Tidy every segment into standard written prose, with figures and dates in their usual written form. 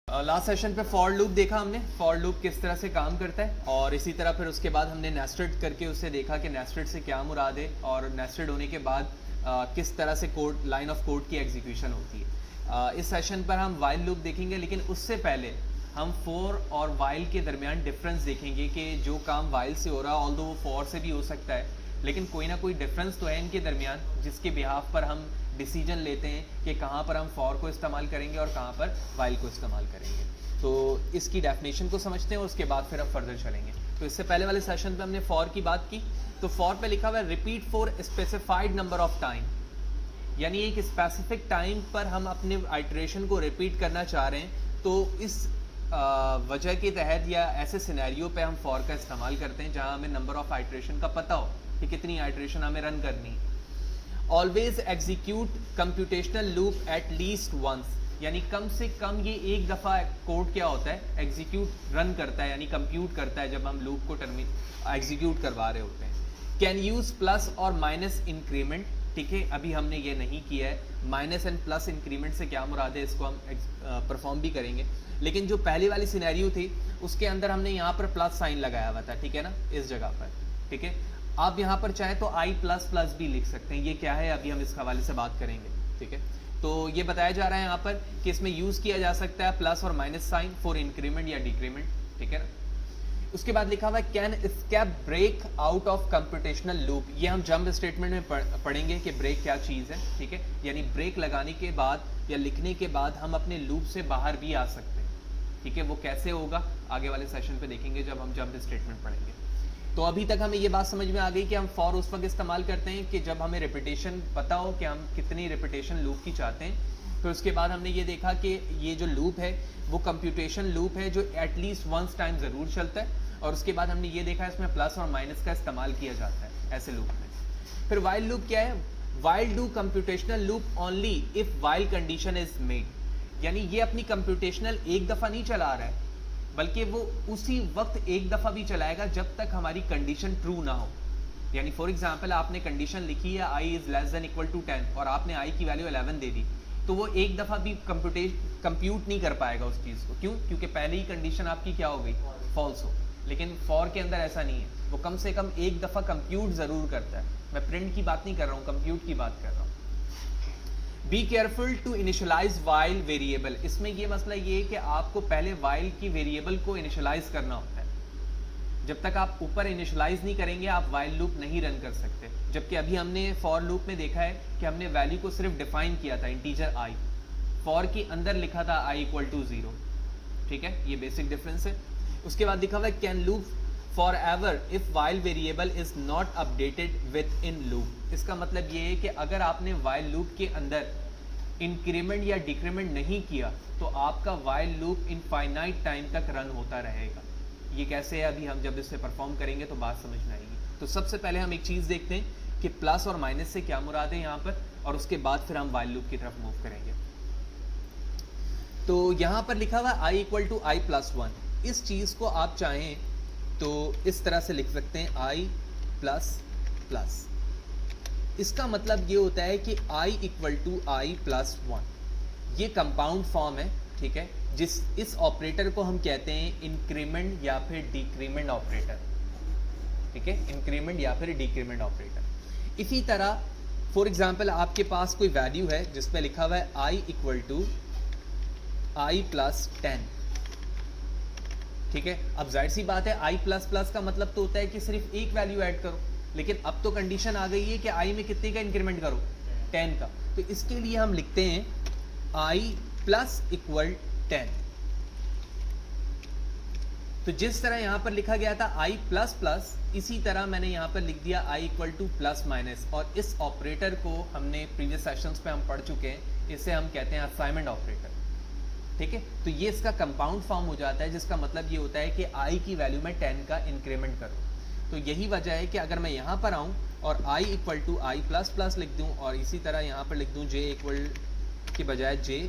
Last session पे for loop देखा हमने, फॉर लूप किस तरह से काम करता है, और इसी तरह फिर उसके बाद हमने नेस्टेड करके उससे देखा कि नेस्टेड से क्या मुराद है और नेस्टेड होने के बाद किस तरह से कोड, लाइन ऑफ कोड की एग्जीक्यूशन होती है। इस सेशन पर हम वाइल लूप देखेंगे, लेकिन उससे पहले हम फॉर और वाइल के दरमियान डिफरेंस देखेंगे कि जो काम वाइल से हो रहा है ऑल्दो वो फॉर से भी हो सकता है, लेकिन कोई ना कोई डिफरेंस तो है इनके दरमियान जिसके बिहाफ पर हम डिसीजन लेते हैं कि कहाँ पर हम फॉर को इस्तेमाल करेंगे और कहाँ पर वाइल को इस्तेमाल करेंगे। तो इसकी डेफिनेशन को समझते हैं और उसके बाद फिर हम फर्दर चलेंगे। तो इससे पहले वाले सेशन पे हमने फॉर की बात की, तो फॉर पे लिखा हुआ है repeat for specified number of time, यानी एक स्पेसिफिक टाइम पर हम अपने आइटरेशन को रिपीट करना चाह रहे हैं। तो इस वजह के तहत या ऐसे सिनेरियो पे हम फॉर का इस्तेमाल करते हैं जहाँ हमें नंबर ऑफ आइटरेशन का पता हो कि कितनी आइटरेशन हमें रन करनी है। Always execute computational loop at least once, यानी कम से कम ये एक दफ़ा कोड क्या होता है, एग्जीक्यूट रन करता है, यानी कंप्यूट करता है जब हम लूप को एग्जीक्यूट करवा रहे होते हैं। कैन यूज़ प्लस और माइनस इंक्रीमेंट, ठीक है, अभी हमने ये नहीं किया है। माइनस एंड प्लस इंक्रीमेंट से क्या मुराद है इसको हम परफॉर्म भी करेंगे, लेकिन जो पहली वाली सिनेरियो थी उसके अंदर हमने यहाँ पर प्लस साइन लगाया हुआ था, ठीक है ना, इस जगह पर, ठीक है। आप यहाँ पर चाहे तो आई प्लस प्लस भी लिख सकते हैं, ये क्या है अभी हम इस हवाले से बात करेंगे, ठीक है। तो ये बताया जा रहा है यहाँ पर कि इसमें यूज़ किया जा सकता है प्लस और माइनस साइन फॉर इंक्रीमेंट या डिक्रीमेंट, ठीक है ना। उसके बाद लिखा हुआ है can escape break out of computational loop, ये हम जंप स्टेटमेंट में पढ़ेंगे कि ब्रेक क्या चीज़ है, ठीक है, यानी ब्रेक लगाने के बाद या लिखने के बाद हम अपने लूप से बाहर भी आ सकते हैं, ठीक है। वो कैसे होगा आगे वाले सेशन पे देखेंगे जब हम जंप स्टेटमेंट पढ़ेंगे। तो अभी तक हमें ये बात समझ में आ गई कि हम फॉर उस वक्त इस्तेमाल करते हैं कि जब हमें रिपीटेशन पता हो कि हम कितनी रिपीटेशन लूप की चाहते हैं। फिर उसके बाद हमने ये देखा कि ये जो लूप है वो कंप्यूटेशन लूप है जो एटलीस्ट वंस टाइम ज़रूर चलता है, और उसके बाद हमने ये देखा इसमें प्लस और माइनस का इस्तेमाल किया जाता है ऐसे लूप में। फिर वाइल लूप क्या है, while do computational loop only if while condition is made, यानी ये अपनी कंप्यूटेशनल एक दफ़ा नहीं चला रहा है बल्कि वो उसी वक्त एक दफ़ा भी चलाएगा जब तक हमारी कंडीशन ट्रू ना हो। यानी फॉर एग्जांपल आपने कंडीशन लिखी है i is less than equal to 10 और आपने i की वैल्यू 11 दे दी, तो वो एक दफ़ा भी कंप्यूट नहीं कर पाएगा उस चीज़ को। क्यों? क्योंकि पहले ही कंडीशन आपकी क्या हो गई, फॉल्स हो। लेकिन फॉर के अंदर ऐसा नहीं है, वो कम से कम एक दफ़ा कंप्यूट ज़रूर करता है। मैं प्रिंट की बात नहीं कर रहा हूँ, कंप्यूट की बात कर रहा हूँ। Be careful to initialise while variable, इसमें ये मसला ये है कि आपको पहले वाइल की वेरिएबल को इनिशलाइज करना होता है। जब तक आप ऊपर इनिशलाइज नहीं करेंगे आप वाइल लूप नहीं रन कर सकते। जबकि अभी हमने फॉर लूप में देखा है कि हमने वैल्यू को सिर्फ डिफाइन किया था, इंटीजर i, फॉर के अंदर लिखा था i इक्वल टू 0, ठीक है, ये बेसिक डिफरेंस है। उसके बाद लिखा हुआ है can loop for ever if while variable is not updated with in loop. इसका मतलब ये है कि अगर आपने वाइल लूप के अंदर इंक्रीमेंट या डिक्रीमेंट नहीं किया तो आपका वाइल लूप इनफाइनाइट टाइम तक रन होता रहेगा। ये कैसे है अभी हम जब इससे परफॉर्म करेंगे तो बात समझ में आएगी। तो सबसे पहले हम एक चीज़ देखते हैं कि प्लस और माइनस से क्या मुराद है यहाँ पर, और उसके बाद फिर हम वाइल लूप की तरफ मूव करेंगे। तो यहाँ पर लिखा हुआ i equal to i plus 1, इस चीज़ को आप चाहें तो इस तरह से लिख सकते हैं i प्लस प्लस। इसका मतलब ये होता है कि i equal to i plus 1, ये कंपाउंड फॉर्म है, ठीक है, इस ऑपरेटर को हम कहते हैं इंक्रीमेंट या फिर डिक्रीमेंट ऑपरेटर, ठीक है, इंक्रीमेंट या फिर डिक्रीमेंट ऑपरेटर। इसी तरह फॉर एग्जांपल आपके पास कोई वैल्यू है जिसमें लिखा हुआ है i equal to i plus 10, ठीक है। अब जाहिर सी बात है i प्लस प्लस का मतलब तो होता है कि सिर्फ एक वैल्यू ऐड करो, लेकिन अब तो कंडीशन आ गई है कि i में कितने का इंक्रीमेंट करो, 10 का। तो इसके लिए हम लिखते हैं i प्लस इक्वल 10। तो जिस तरह यहां पर लिखा गया था i प्लस प्लस, इसी तरह मैंने यहां पर लिख दिया i equal two plus minus, और इस ऑपरेटर को हमने प्रीवियस सेशंस पे हम पढ़ चुके हैं, इसे हम कहते हैं असाइनमेंट ऑपरेटर, ठीक है। तो ये इसका कंपाउंड फॉर्म हो जाता है, जिसका मतलब ये होता है कि i की वैल्यू में 10 का इंक्रीमेंट करो। तो यही वजह है कि अगर मैं यहाँ पर आऊँ और i equal to i plus plus लिख दूँ और इसी तरह यहाँ पर लिख दूँ j इक्वल के बजाय j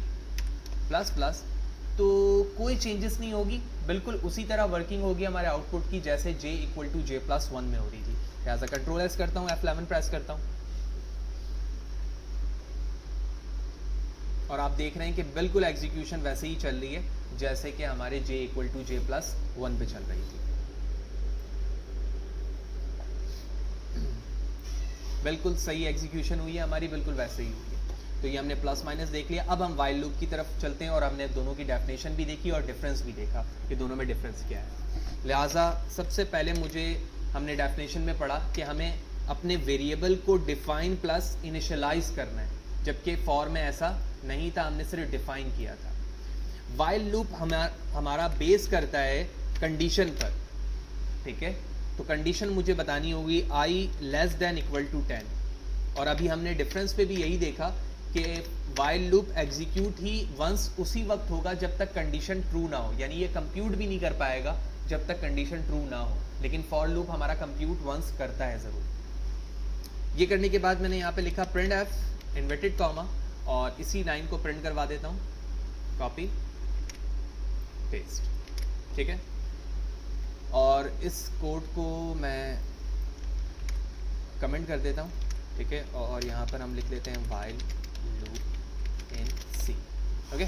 प्लस प्लस, तो कोई चेंजेस नहीं होगी, बिल्कुल उसी तरह वर्किंग होगी हमारे आउटपुट की जैसे j equal to j plus 1 में हो रही थी। लिहाजा कंट्रोल एस करता हूँ, F11 प्रेस करता हूँ। और आप देख रहे हैं कि बिल्कुल एग्जीक्यूशन वैसे ही चल रही है जैसे कि हमारे j equal to j plus 1 पे चल रही थी। बिल्कुल सही एग्जीक्यूशन हुई है हमारी, बिल्कुल वैसे ही हुई है। तो ये हमने प्लस माइनस देख लिया। अब हम वाइल लूप की तरफ चलते हैं और हमने दोनों की डेफिनेशन भी देखी और डिफरेंस भी देखा कि दोनों में डिफरेंस क्या है। लिहाजा सबसे पहले हमने डेफिनेशन में पढ़ा कि हमें अपने वेरिएबल को डिफाइन प्लस इनिशियलाइज करना है, जबकि फॉर में ऐसा नहीं था, हमने सिर्फ डिफाइन किया था। वाइल लूप हमारा बेस करता है कंडीशन पर, ठीक है। तो कंडीशन मुझे बतानी होगी i less than equal to 10। और अभी हमने डिफरेंस पे भी यही देखा कि वाइल लूप एग्जीक्यूट ही वंस उसी वक्त होगा जब तक कंडीशन ट्रू ना हो, यानी ये कंप्यूट भी नहीं कर पाएगा जब तक कंडीशन ट्रू ना हो। लेकिन फॉर लूप हमारा कंप्यूट वंस करता है ज़रूर। ये करने के बाद मैंने यहाँ पे लिखा प्रिंट एफ इन्वर्टेड कॉमा, और इसी लाइन को प्रिंट करवा देता हूँ, कॉपी पेस्ट, ठीक है। और इस कोड को मैं कमेंट कर देता हूँ, ठीक है। और यहाँ पर हम लिख लेते हैं while loop in C, okay.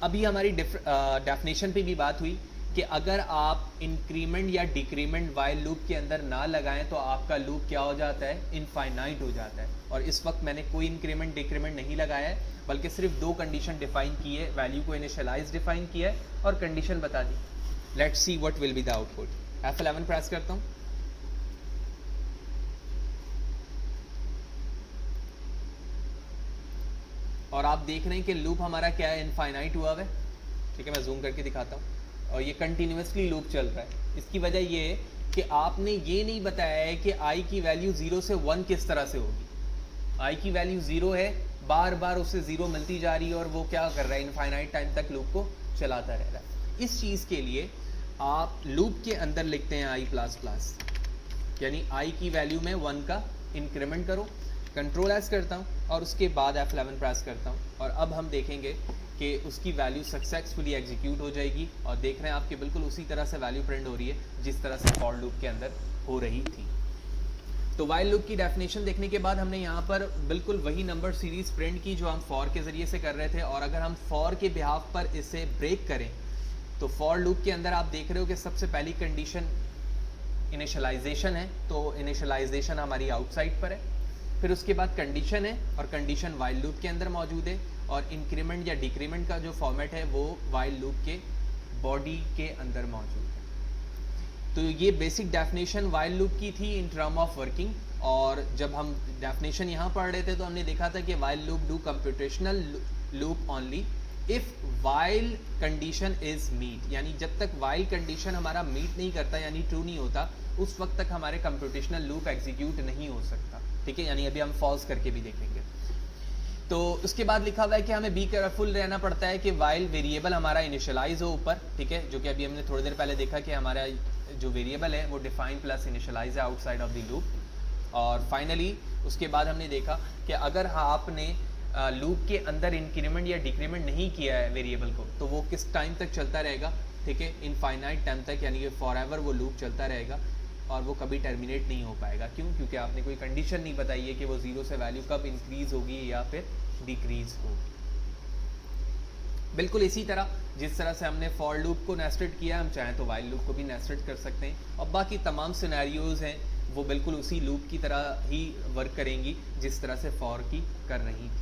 अभी हमारी डेफिनेशन पे भी बात हुई कि अगर आप इंक्रीमेंट या डिक्रीमेंट वाइल लूप के अंदर ना लगाएं तो आपका लूप क्या हो जाता है, इनफाइनाइट हो जाता है। और इस वक्त मैंने कोई इंक्रीमेंट डिक्रीमेंट नहीं लगाया है, बल्कि सिर्फ दो कंडीशन डिफाइन की है, वैल्यू को इनिशियलाइज डिफाइन किया है और कंडीशन बता दी। Let's see what will be the output. F11 press करता हूं, और आप देख रहे हैं कि लूप हमारा क्या है, इनफाइनाइट हुआ है, ठीक है। मैं जूम करके दिखाता हूँ, और ये कंटिन्यूसली लूप चल रहा है। इसकी वजह ये है कि आपने ये नहीं बताया है कि i की वैल्यू 0 से 1 किस तरह से होगी। i की वैल्यू 0 है, बार बार उसे 0 मिलती जा रही है, और वो क्या कर रहा है, इनफाइनाइट टाइम तक लूप को चलाता रह रहा है। इस चीज़ के लिए आप लूप के अंदर लिखते हैं i प्लस प्लस, यानी i की वैल्यू में 1 का इंक्रीमेंट करो, कंट्रोल एस करता हूँ, और उसके बाद F11 प्रेस करता हूँ। और अब हम देखेंगे कि उसकी वैल्यू सक्सेसफुली एग्जीक्यूट हो जाएगी, और देख रहे हैं आपके बिल्कुल उसी तरह से वैल्यू प्रिंट हो रही है जिस तरह से फॉर लूप के अंदर हो रही थी। तो वाइल लूप की डेफिनेशन देखने के बाद हमने यहाँ पर बिल्कुल वही नंबर सीरीज प्रिंट की जो हम फॉर के ज़रिए से कर रहे थे। और अगर हम फॉर के बिहाफ पर इसे ब्रेक करें तो फॉर लूप के अंदर आप देख रहे हो कि सबसे पहली कंडीशन इनिशियलाइजेशन है, तो इनिशियलाइजेशन हमारी आउटसाइड पर है। फिर उसके बाद कंडीशन है, और कंडीशन वाइल लूप के अंदर मौजूद है। और इंक्रीमेंट या डिक्रीमेंट का जो फॉर्मेट है वो वाइल लूप के बॉडी के अंदर मौजूद है। तो ये बेसिक डेफिनेशन वाइल लूप की थी इन टर्म ऑफ वर्किंग। और जब हम डेफिनेशन यहाँ पढ़ रहे थे तो हमने देखा था कि while loop do computational loop only if while condition is meet, यानी जब तक वाइल कंडीशन हमारा मीट नहीं करता, यानी ट्रू नहीं होता, उस वक्त तक हमारे कंप्यूटेशनल लूप एग्जीक्यूट नहीं हो सकता, ठीक है। यानी अभी हम फॉल्स करके भी देखेंगे। तो उसके बाद लिखा हुआ है कि हमें बी केयरफुल रहना पड़ता है कि वाइल वेरिएबल हमारा इनिशियलाइज हो ऊपर, ठीक है, जो कि अभी हमने थोड़ी देर पहले देखा कि हमारा जो वेरिएबल है वो डिफाइन प्लस इनिशियलाइज है आउटसाइड ऑफ द लूप। और फाइनली उसके बाद हमने देखा कि अगर आपने लूप के अंदर इंक्रीमेंट या डिक्रीमेंट नहीं किया है वेरिएबल को, तो वो किस टाइम तक चलता रहेगा, ठीक है, इनफाइनाइट टाइम तक, यानी कि फॉर एवर वो लूप चलता रहेगा और वो कभी टर्मिनेट नहीं हो पाएगा। क्यों? क्योंकि आपने कोई कंडीशन नहीं बताई है कि वो 0 से वैल्यू कब इंक्रीज होगी या फिर डिक्रीज होगी। बिल्कुल इसी तरह जिस तरह से हमने फॉर लूप को नेस्टेड किया, हम चाहें तो वाइल लूप को भी नेस्टेड कर सकते हैं। और बाकी तमाम सिनेरियोज हैं वो बिल्कुल उसी लूप की तरह ही वर्क करेंगी जिस तरह से फॉर की कर रही थी।